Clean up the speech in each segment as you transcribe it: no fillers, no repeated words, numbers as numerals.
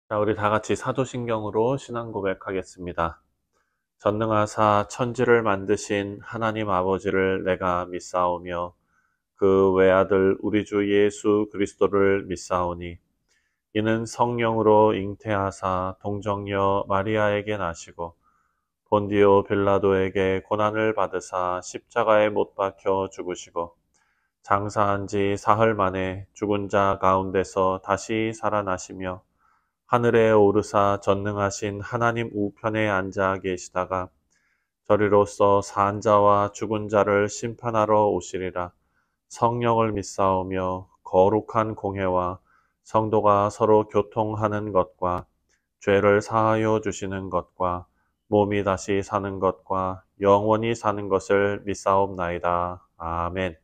자, 우리 다 같이 사도신경으로 신앙 고백하겠습니다. 전능하사 천지를 만드신 하나님 아버지를 내가 믿사오며 그 외아들 우리 주 예수 그리스도를 믿사오니 이는 성령으로 잉태하사 동정녀 마리아에게 나시고 본디오 빌라도에게 고난을 받으사 십자가에 못 박혀 죽으시고 장사한 지 사흘 만에 죽은 자 가운데서 다시 살아나시며 하늘에 오르사 전능하신 하나님 우편에 앉아 계시다가 저리로서 산 자와 죽은 자를 심판하러 오시리라. 성령을 믿사오며 거룩한 공회와 성도가 서로 교통하는 것과 죄를 사하여 주시는 것과 몸이 다시 사는 것과 영원히 사는 것을 믿사옵나이다. 아멘.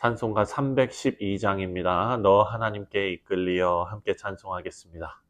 찬송가 312장입니다. 너 하나님께 이끌리어 함께 찬송하겠습니다.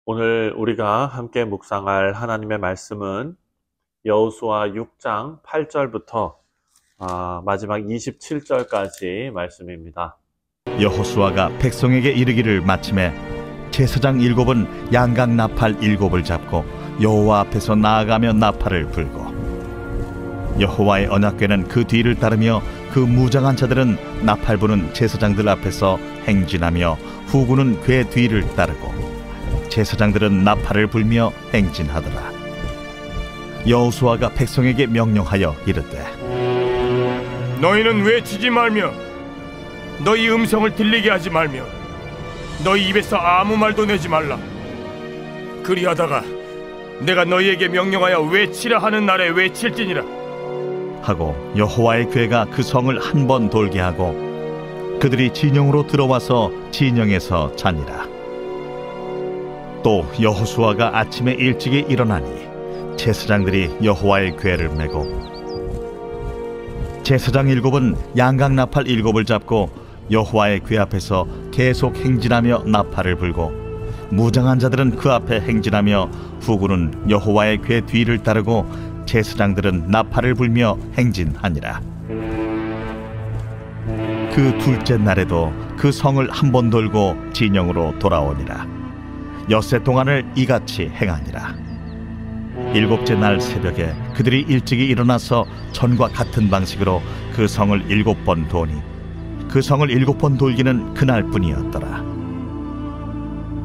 오늘 우리가 함께 묵상할 하나님의 말씀은 여호수아 6장 8절부터 마지막 27절까지 말씀입니다. 여호수아가 백성에게 이르기를 마침에 제사장 7은 양각 나팔 7을 잡고 여호와 앞에서 나아가며 나팔을 불고 여호와의 언약궤는 그 뒤를 따르며 그 무장한 자들은 나팔 부는 제사장들 앞에서 행진하며 후구는 궤 뒤를 따르고 제사장들은 나팔을 불며 행진하더라. 여호수아가 백성에게 명령하여 이르되 너희는 외치지 말며 너희 음성을 들리게 하지 말며 너희 입에서 아무 말도 내지 말라. 그리하다가 내가 너희에게 명령하여 외치라 하는 날에 외칠지니라 하고 여호와의 궤가 그 성을 한 번 돌게 하고 그들이 진영으로 들어와서 진영에서 자니라. 또 여호수아가 아침에 일찍이 일어나니 제사장들이 여호와의 궤를 메고 제사장 7은 양각 나팔 7을 잡고 여호와의 궤 앞에서 계속 행진하며 나팔을 불고 무장한 자들은 그 앞에 행진하며 후군은 여호와의 궤 뒤를 따르고 제사장들은 나팔을 불며 행진하니라. 그 둘째 날에도 그 성을 한 번 돌고 진영으로 돌아오니라. 엿새 동안을 이같이 행하니라. 일곱째 날 새벽에 그들이 일찍이 일어나서 전과 같은 방식으로 그 성을 7번 도니 그 성을 7번 돌기는 그날뿐이었더라.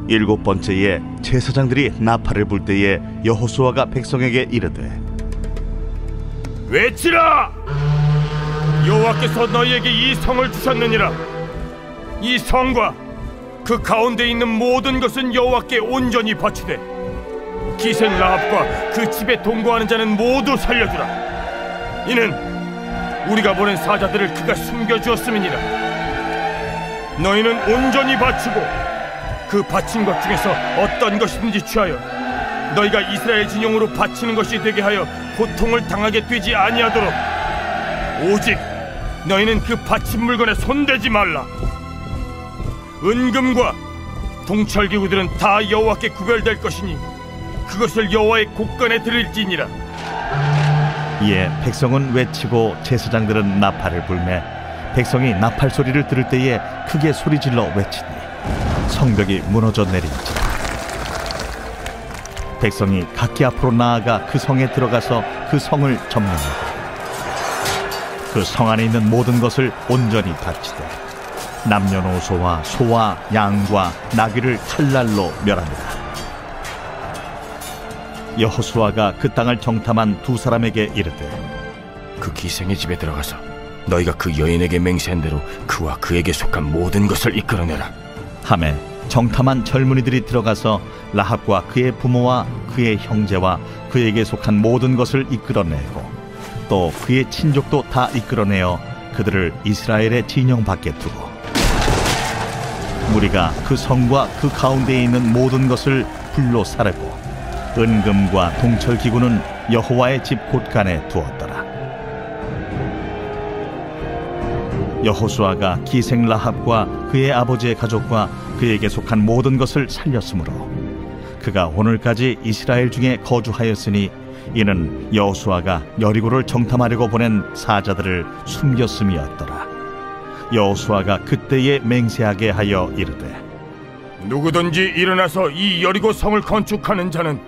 7번째에 제사장들이 나팔을 불 때에 여호수아가 백성에게 이르되 외치라! 여호와께서 너희에게 이 성을 주셨느니라. 이 성과 그 가운데 있는 모든 것은 여호와께 온전히 바치되 기생 라합과 그 집에 동거하는 자는 모두 살려주라. 이는 우리가 보낸 사자들을 그가 숨겨주었음이니라. 너희는 온전히 바치고 그 바친 것 중에서 어떤 것이든지 취하여 너희가 이스라엘 진영으로 바치는 것이 되게 하여 고통을 당하게 되지 아니하도록 오직 너희는 그 바친 물건에 손대지 말라. 은금과 동철기구들은 다 여호와께 구별될 것이니 그것을 여호와의 곳간에 드릴지니라. 이에 백성은 외치고 제사장들은 나팔을 불매 백성이 나팔 소리를 들을 때에 크게 소리질러 외치니 성벽이 무너져 내린지라. 백성이 각기 앞으로 나아가 그 성에 들어가서 그 성을 점령하고 그 성 안에 있는 모든 것을 온전히 바치되 남녀노소와 소와 양과 나귀를 칼날로 멸합니다. 여호수아가 그 땅을 정탐한 두 사람에게 이르되 그 기생의 집에 들어가서 너희가 그 여인에게 맹세한 대로 그와 그에게 속한 모든 것을 이끌어내라 하매 정탐한 젊은이들이 들어가서 라합과 그의 부모와 그의 형제와 그에게 속한 모든 것을 이끌어내고 또 그의 친족도 다 이끌어내어 그들을 이스라엘의 진영 밖에 두고 무리가 그 성과 그 가운데에 있는 모든 것을 불로 사르고 은금과 동철기구는 여호와의 집 곳간에 두었더라. 여호수아가 기생 라합과 그의 아버지의 가족과 그에게 속한 모든 것을 살렸으므로 그가 오늘까지 이스라엘 중에 거주하였으니 이는 여호수아가 여리고를 정탐하려고 보낸 사자들을 숨겼음이었더라. 여호수아가 그때에 맹세하게 하여 이르되 누구든지 일어나서 이 여리고 성을 건축하는 자는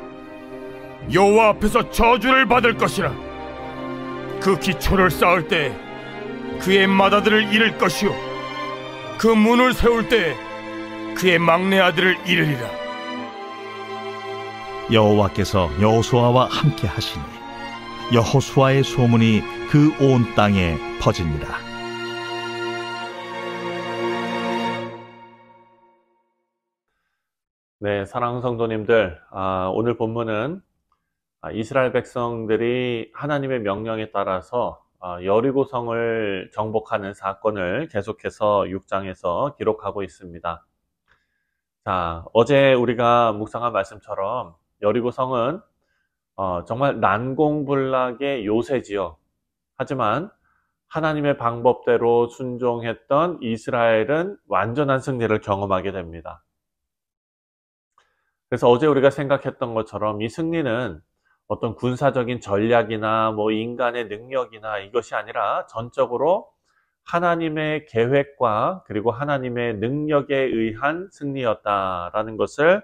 여호와 앞에서 저주를 받을 것이라. 그 기초를 쌓을 때 그의 맏아들을 잃을 것이요 그 문을 세울 때 그의 막내 아들을 잃으리라. 여호와께서 여호수아와 함께 하시니 여호수아의 소문이 그 온 땅에 퍼지니라. 네, 사랑하는 성도님들, 오늘 본문은 이스라엘 백성들이 하나님의 명령에 따라서 여리고 성을 정복하는 사건을 계속해서 6장에서 기록하고 있습니다. 자, 어제 우리가 묵상한 말씀처럼 여리고 성은 정말 난공불락의 요새지요. 하지만 하나님의 방법대로 순종했던 이스라엘은 완전한 승리를 경험하게 됩니다. 그래서 어제 우리가 생각했던 것처럼 이 승리는 어떤 군사적인 전략이나 인간의 능력이나 이것이 아니라 전적으로 하나님의 계획과 그리고 하나님의 능력에 의한 승리였다라는 것을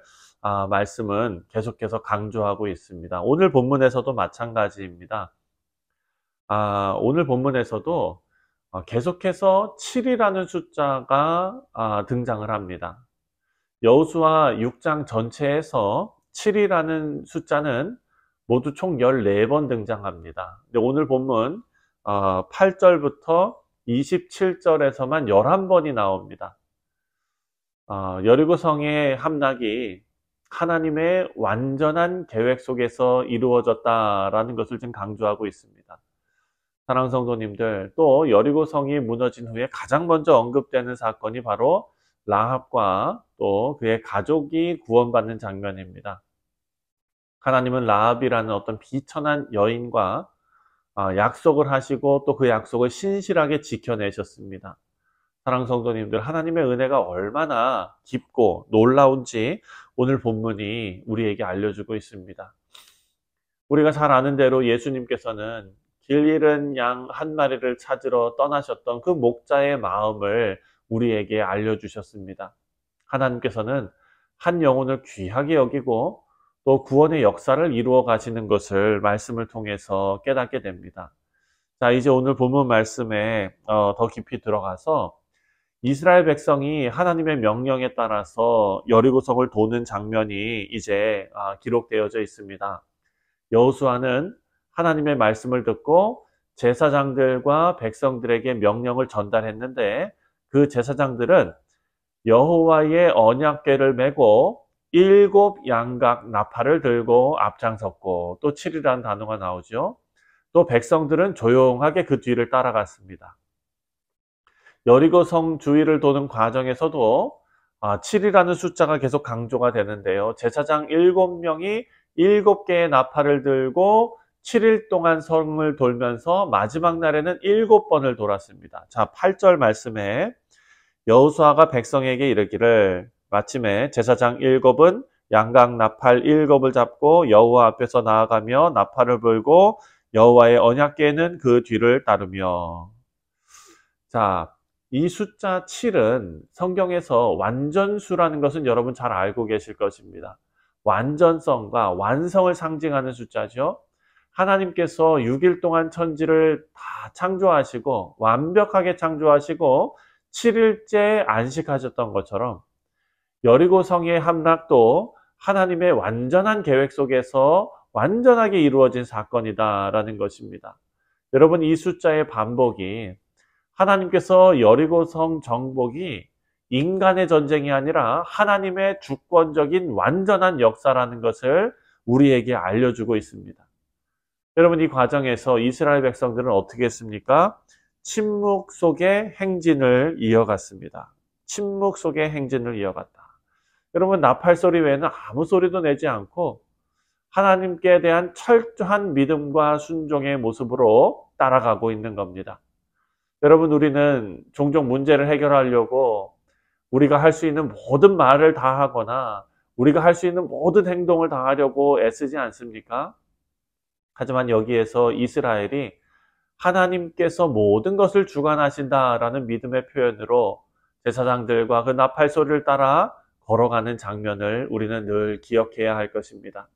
말씀은 계속해서 강조하고 있습니다. 오늘 본문에서도 마찬가지입니다. 오늘 본문에서도 계속해서 7이라는 숫자가 등장을 합니다. 여호수아 6장 전체에서 7이라는 숫자는 모두 총 14번 등장합니다. 근데 오늘 본문 8절부터 27절에서만 11번이 나옵니다. 여리고성의 함락이 하나님의 완전한 계획 속에서 이루어졌다라는 것을 지금 강조하고 있습니다. 사랑하는 성도님들, 또 여리고성이 무너진 후에 가장 먼저 언급되는 사건이 바로 라합과 또 그의 가족이 구원받는 장면입니다. 하나님은 라합이라는 어떤 비천한 여인과 약속을 하시고 또 그 약속을 신실하게 지켜내셨습니다. 사랑하는 성도님들, 하나님의 은혜가 얼마나 깊고 놀라운지 오늘 본문이 우리에게 알려주고 있습니다. 우리가 잘 아는 대로 예수님께서는 길 잃은 양 한 마리를 찾으러 떠나셨던 그 목자의 마음을 우리에게 알려주셨습니다. 하나님께서는 한 영혼을 귀하게 여기고 또 구원의 역사를 이루어 가시는 것을 말씀을 통해서 깨닫게 됩니다. 자, 이제 오늘 본문 말씀에 더 깊이 들어가서 이스라엘 백성이 하나님의 명령에 따라서 여리고성을 도는 장면이 이제 기록되어져 있습니다. 여호수아는 하나님의 말씀을 듣고 제사장들과 백성들에게 명령을 전달했는데 그 제사장들은 여호와의 언약궤를 메고 7 양각 나팔을 들고 앞장섰고, 또 7이라는 단어가 나오죠. 또 백성들은 조용하게 그 뒤를 따라갔습니다. 여리고성 주위를 도는 과정에서도 7이라는 숫자가 계속 강조가 되는데요. 제사장 7명이 7개의 나팔을 들고 7일 동안 성을 돌면서 마지막 날에는 7번을 돌았습니다. 자, 8절 말씀에 여호수아가 백성에게 이르기를, 마침에 제사장 7은 양각 나팔 7을 잡고 여호와 앞에서 나아가며 나팔을 불고 여호와의 언약궤는 그 뒤를 따르며. 자, 이 숫자 7은 성경에서 완전수라는 것은 여러분 잘 알고 계실 것입니다. 완전성과 완성을 상징하는 숫자죠. 하나님께서 6일 동안 천지를 다 창조하시고 완벽하게 창조하시고 7일째 안식하셨던 것처럼 여리고성의 함락도 하나님의 완전한 계획 속에서 완전하게 이루어진 사건이다라는 것입니다. 여러분, 이 숫자의 반복이 하나님께서 여리고성 정복이 인간의 전쟁이 아니라 하나님의 주권적인 완전한 역사라는 것을 우리에게 알려주고 있습니다. 여러분, 이 과정에서 이스라엘 백성들은 어떻게 했습니까? 침묵 속의 행진을 이어갔습니다. 침묵 속의 행진을 이어갔다. 여러분, 나팔 소리 외에는 아무 소리도 내지 않고 하나님께 대한 철저한 믿음과 순종의 모습으로 따라가고 있는 겁니다. 여러분, 우리는 종종 문제를 해결하려고 우리가 할 수 있는 모든 말을 다 하거나 우리가 할 수 있는 모든 행동을 다 하려고 애쓰지 않습니까? 하지만 여기에서 이스라엘이 하나님께서 모든 것을 주관하신다라는 믿음의 표현으로 제사장들과 그 나팔 소리를 따라 걸어가는 장면을 우리는 늘 기억해야 할 것입니다.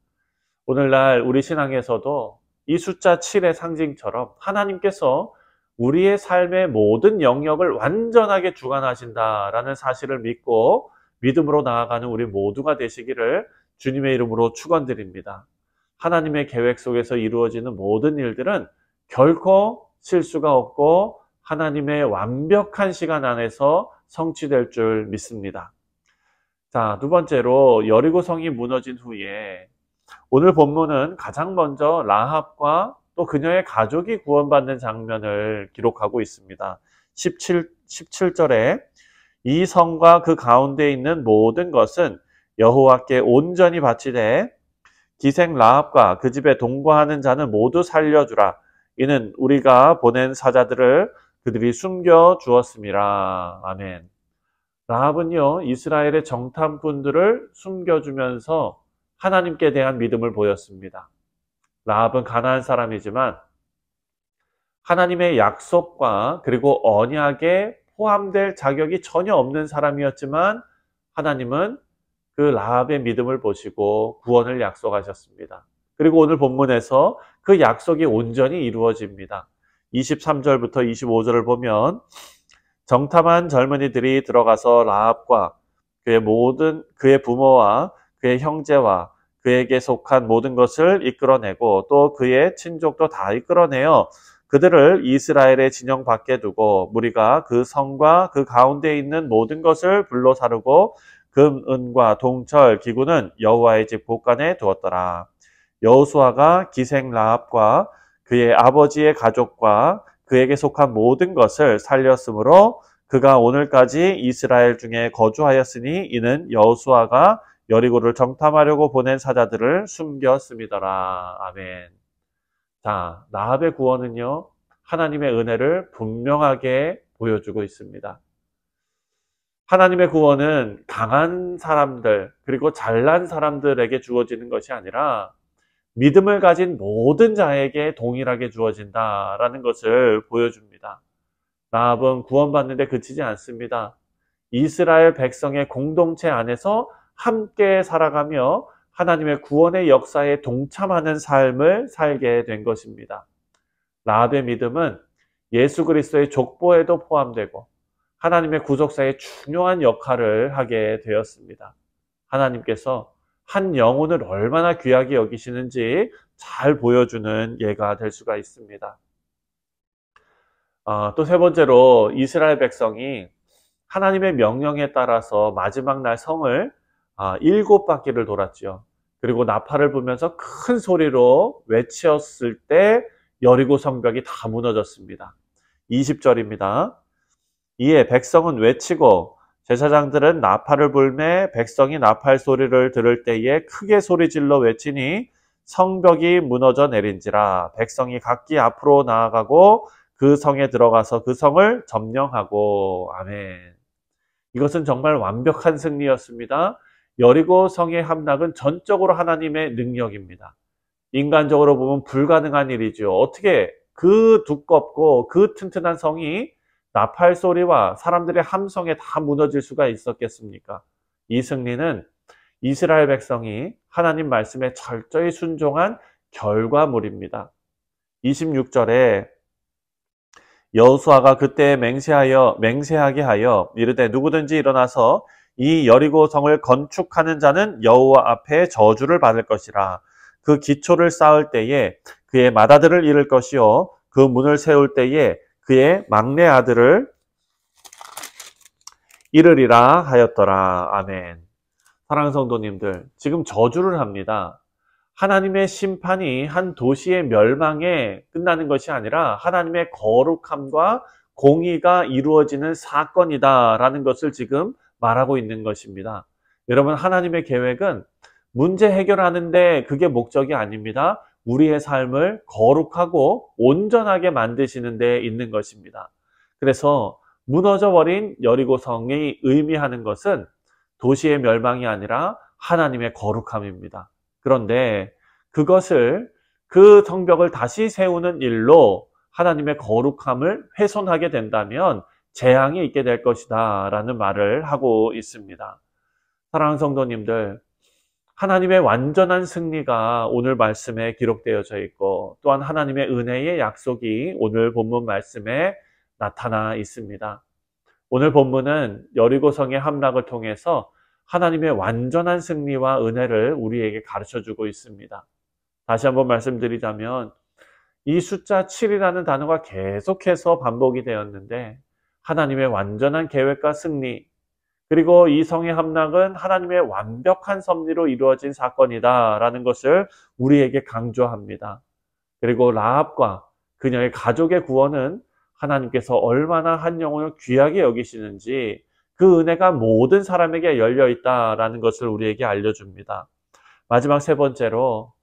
오늘날 우리 신앙에서도 이 숫자 7의 상징처럼 하나님께서 우리의 삶의 모든 영역을 완전하게 주관하신다라는 사실을 믿고 믿음으로 나아가는 우리 모두가 되시기를 주님의 이름으로 축원드립니다. 하나님의 계획 속에서 이루어지는 모든 일들은 결코 실수가 없고 하나님의 완벽한 시간 안에서 성취될 줄 믿습니다. 자, 두 번째로 여리고성이 무너진 후에 오늘 본문은 가장 먼저 라합과 또 그녀의 가족이 구원받는 장면을 기록하고 있습니다. 17절에 이 성과 그 가운데 있는 모든 것은 여호와께 온전히 바치되 기생 라합과 그 집에 동거하는 자는 모두 살려주라. 이는 우리가 보낸 사자들을 그들이 숨겨 주었음이라. 아멘. 라합은요, 이스라엘의 정탐꾼들을 숨겨주면서 하나님께 대한 믿음을 보였습니다. 라합은 가나안 사람이지만 하나님의 약속과 그리고 언약에 포함될 자격이 전혀 없는 사람이었지만 하나님은 그 라합의 믿음을 보시고 구원을 약속하셨습니다. 그리고 오늘 본문에서 그 약속이 온전히 이루어집니다. 23절부터 25절을 보면 정탐한 젊은이들이 들어가서 라합과 그의 부모와 그의 형제와 그에게 속한 모든 것을 이끌어내고 또 그의 친족도 다 이끌어내어 그들을 이스라엘의 진영 밖에 두고 무리가 그 성과 그 가운데 있는 모든 것을 불로 사르고 금, 은과 동철, 기구는 여호와의 집 곳간에 두었더라. 여호수아가 기생 라합과 그의 아버지의 가족과 그에게 속한 모든 것을 살렸으므로 그가 오늘까지 이스라엘 중에 거주하였으니 이는 여호수아가 여리고를 정탐하려고 보낸 사자들을 숨겼음이더라. 아멘. 자, 라합의 구원은요, 하나님의 은혜를 분명하게 보여주고 있습니다. 하나님의 구원은 강한 사람들, 그리고 잘난 사람들에게 주어지는 것이 아니라 믿음을 가진 모든 자에게 동일하게 주어진다라는 것을 보여줍니다. 라합은 구원받는데 그치지 않습니다. 이스라엘 백성의 공동체 안에서 함께 살아가며 하나님의 구원의 역사에 동참하는 삶을 살게 된 것입니다. 라합의 믿음은 예수 그리스도의 족보에도 포함되고 하나님의 구속사에 중요한 역할을 하게 되었습니다. 하나님께서 한 영혼을 얼마나 귀하게 여기시는지 잘 보여주는 예가 될 수가 있습니다. 또 세 번째로 이스라엘 백성이 하나님의 명령에 따라서 마지막 날 성을 7바퀴를 돌았죠. 그리고 나팔을 불면서 큰 소리로 외치었을 때 여리고 성벽이 다 무너졌습니다. 20절입니다. 이에 백성은 외치고 제사장들은 나팔을 불매 백성이 나팔 소리를 들을 때에 크게 소리질러 외치니 성벽이 무너져 내린지라. 백성이 각기 앞으로 나아가고 그 성에 들어가서 그 성을 점령하고. 아멘. 이것은 정말 완벽한 승리였습니다. 여리고 성의 함락은 전적으로 하나님의 능력입니다. 인간적으로 보면 불가능한 일이죠. 어떻게 그 두껍고 그 튼튼한 성이 나팔 소리와 사람들의 함성에 다 무너질 수가 있었겠습니까? 이 승리는 이스라엘 백성이 하나님 말씀에 철저히 순종한 결과물입니다. 26절에 여호수아가 그때 맹세하게 하여 이르되 누구든지 일어나서 이 여리고 성을 건축하는 자는 여호와 앞에 저주를 받을 것이라. 그 기초를 쌓을 때에 그의 맏아들을 잃을 것이요 그 문을 세울 때에 그의 막내 아들을 잃으리라 하였더라. 아멘. 사랑하는 성도님들, 지금 저주를 합니다. 하나님의 심판이 한 도시의 멸망에 끝나는 것이 아니라 하나님의 거룩함과 공의가 이루어지는 사건이다라는 것을 지금 말하고 있는 것입니다. 여러분, 하나님의 계획은 문제 해결하는데 그게 목적이 아닙니다. 우리의 삶을 거룩하고 온전하게 만드시는 데 있는 것입니다. 그래서 무너져버린 여리고성이 의미하는 것은 도시의 멸망이 아니라 하나님의 거룩함입니다. 그런데 그것을 그 성벽을 다시 세우는 일로 하나님의 거룩함을 훼손하게 된다면 재앙이 있게 될 것이다 라는 말을 하고 있습니다. 사랑하는 성도님들, 하나님의 완전한 승리가 오늘 말씀에 기록되어져 있고 또한 하나님의 은혜의 약속이 오늘 본문 말씀에 나타나 있습니다. 오늘 본문은 여리고성의 함락을 통해서 하나님의 완전한 승리와 은혜를 우리에게 가르쳐주고 있습니다. 다시 한번 말씀드리자면 이 숫자 7이라는 단어가 계속해서 반복이 되었는데 하나님의 완전한 계획과 승리, 그리고 이 성의 함락은 하나님의 완벽한 섭리로 이루어진 사건이다 라는 것을 우리에게 강조합니다. 그리고 라합과 그녀의 가족의 구원은 하나님께서 얼마나 한 영혼을 귀하게 여기시는지 그 은혜가 모든 사람에게 열려있다라는 것을 우리에게 알려줍니다. 마지막 세 번째로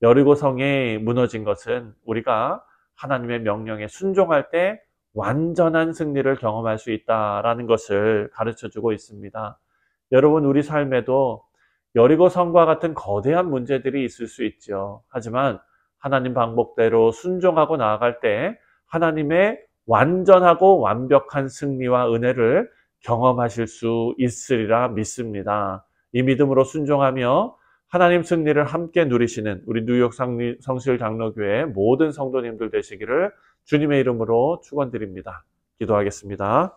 여리고 성이 무너진 것은 우리가 하나님의 명령에 순종할 때 완전한 승리를 경험할 수 있다라는 것을 가르쳐주고 있습니다. 여러분, 우리 삶에도 여리고 성과 같은 거대한 문제들이 있을 수 있죠. 하지만 하나님 방법대로 순종하고 나아갈 때 하나님의 완전하고 완벽한 승리와 은혜를 경험하실 수 있으리라 믿습니다. 이 믿음으로 순종하며 하나님 승리를 함께 누리시는 우리 뉴욕 성실 장로교회 모든 성도님들 되시기를 주님의 이름으로 축원드립니다. 기도하겠습니다.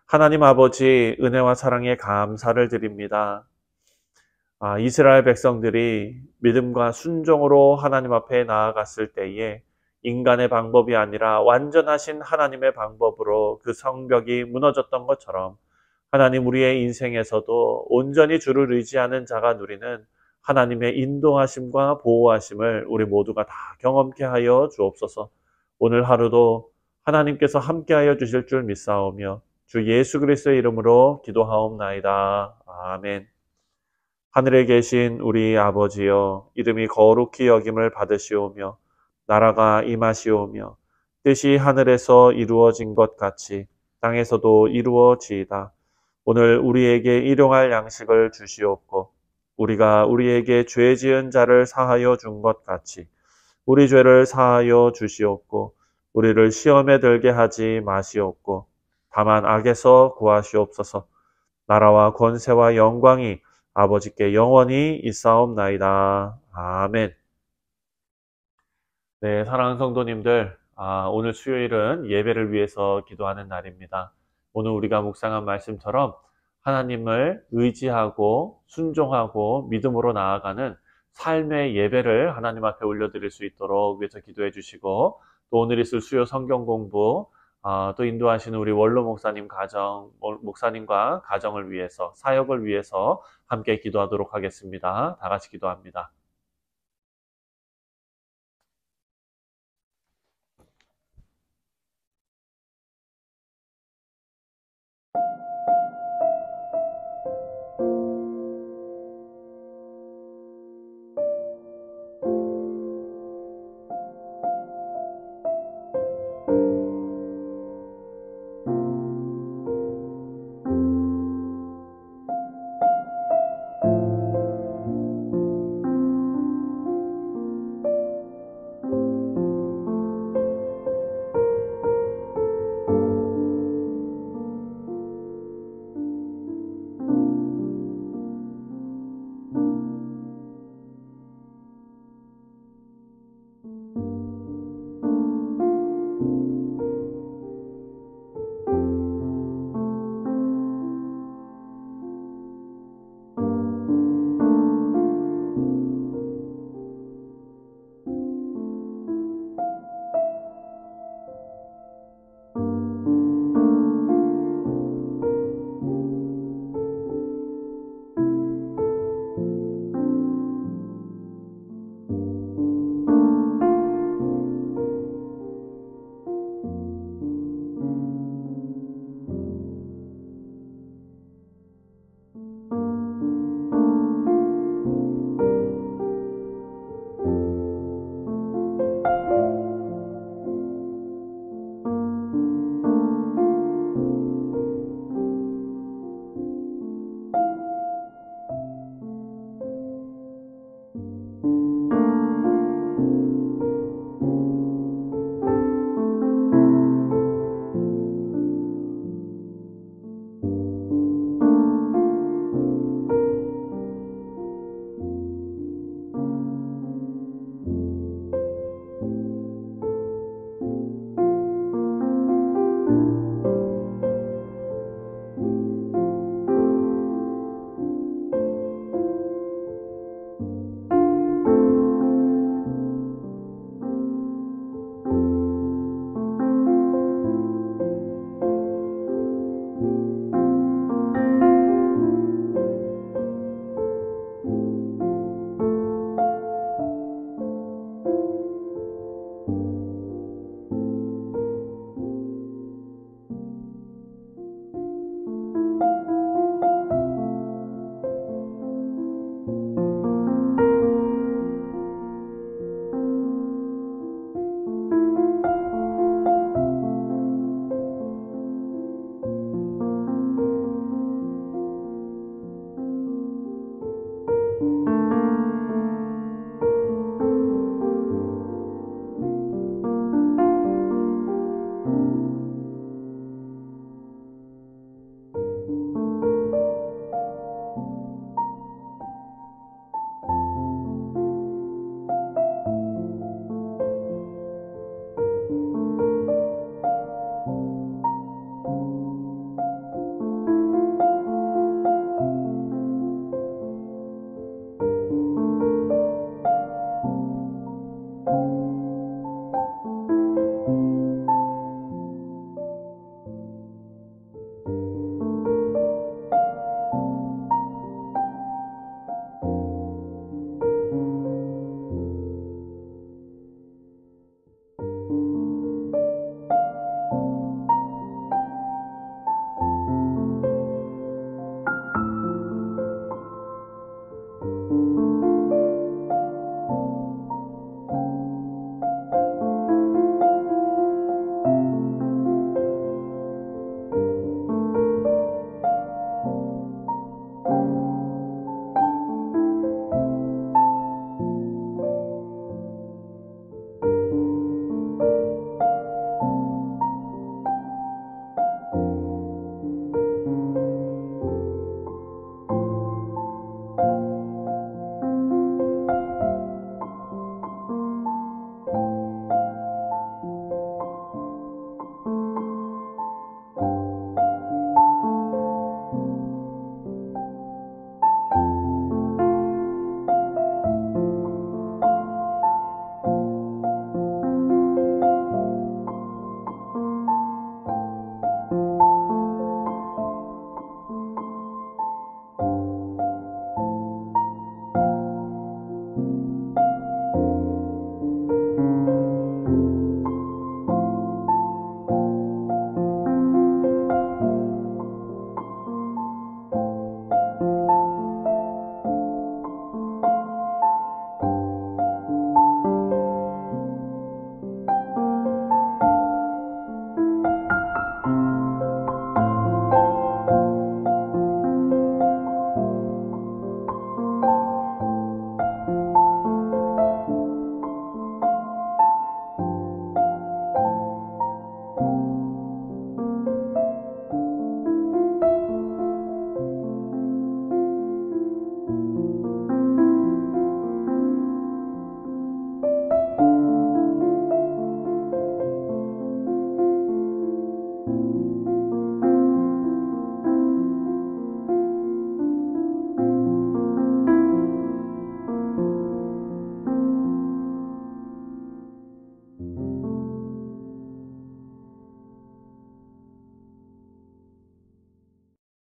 하나님 아버지, 은혜와 사랑에 감사를 드립니다. 이스라엘 백성들이 믿음과 순종으로 하나님 앞에 나아갔을 때에 인간의 방법이 아니라 완전하신 하나님의 방법으로 그 성벽이 무너졌던 것처럼 하나님, 우리의 인생에서도 온전히 주를 의지하는 자가 누리는 하나님의 인도하심과 보호하심을 우리 모두가 다 경험케 하여 주옵소서. 오늘 하루도 하나님께서 함께하여 주실 줄 믿사오며 주 예수 그리스도의 이름으로 기도하옵나이다. 아멘. 하늘에 계신 우리 아버지여, 이름이 거룩히 여김을 받으시오며 나라가 임하시오며 뜻이 하늘에서 이루어진 것 같이 땅에서도 이루어지이다. 오늘 우리에게 일용할 양식을 주시옵고 우리가 우리에게 죄 지은 자를 사하여 준 것 같이 우리 죄를 사하여 주시옵고 우리를 시험에 들게 하지 마시옵고 다만 악에서 구하시옵소서. 나라와 권세와 영광이 아버지께 영원히 있사옵나이다. 아멘. 네, 사랑하는 성도님들, 오늘 수요일은 예배를 위해서 기도하는 날입니다. 오늘 우리가 묵상한 말씀처럼 하나님을 의지하고 순종하고 믿음으로 나아가는 삶의 예배를 하나님 앞에 올려드릴 수 있도록 위해서 기도해 주시고, 또 오늘 있을 수요 성경 공부, 또 인도하시는 우리 원로 목사님과 가정을 위해서, 사역을 위해서 함께 기도하도록 하겠습니다. 다 같이 기도합니다.